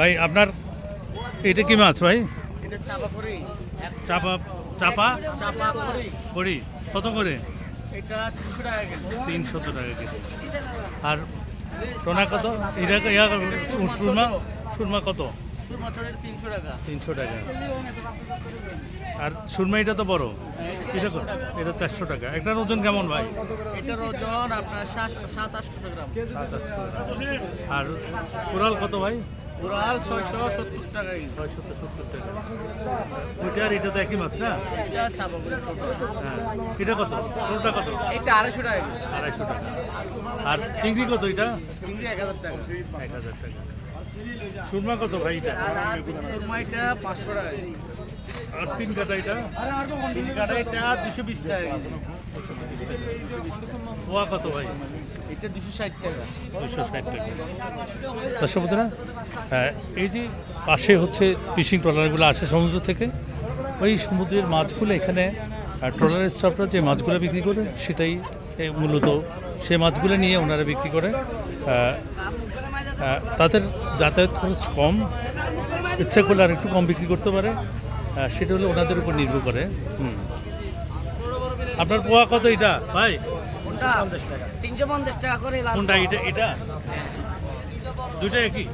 ভাই আপনার এটা কি মাছ ভাই? এটা চাপা করি। চাপা চাপা চাপা করি। করি কত করে? এটা 300 টাকা কেজি। 300 টাকা কেজি। আর টোনা কত? ইয়া সুরমা সুরমা কত? সুরমা চড়ের 300 টাকা। 300 টাকা। আর সুরমা এটা তো বড়, এটা কত? এটা 400 টাকা। এটার ওজন কেমন ভাই? এটার ওজন আপনার 700-800 গ্রাম। আর কোরাল কত ভাই? ওরাল 670 টাকা কেজি। 670 টাকা। ওইটা আর এটা তো একই মাছ না? এটা চাপা করি ছোট। হ্যাঁ। এটা কত? ছোটটা কত? এটা 250 টাকা কেজি। 250 টাকা। আর চিংড়ি কত এটা? চিংড়ি 1000 টাকা। 1000 টাকা। সুরমা কত ভাই এটা? সুরমা এটা 500 টাকা কেজি। আর তিন কাটা এটা? তিন কাটা এটা 220 টাকা কেজি। পোয়া কত ভাই? এটা 260 টাকা। 260 টাকা। দর্শক বন্ধুরা, এই যে পাশে হচ্ছে ফিশিং ট্রলারগুলো আসে সমুদ্র থেকে, ওই সমুদ্রের মাছগুলো এখানে ট্রলারের স্টাফরা যে মাছগুলো বিক্রি করে সেটাই মূলত সেই মাছগুলো নিয়ে ওনারা বিক্রি করে। তাদের যাতায়াত খরচ কম, ইচ্ছা করলে আর একটু কম বিক্রি করতে পারে, সেটা হলো ওনাদের উপর নির্ভর করে। আপনার পোয়া কত এটা ভাই? 350 টাকা করে। কোনটা? এটা দুইটা একই?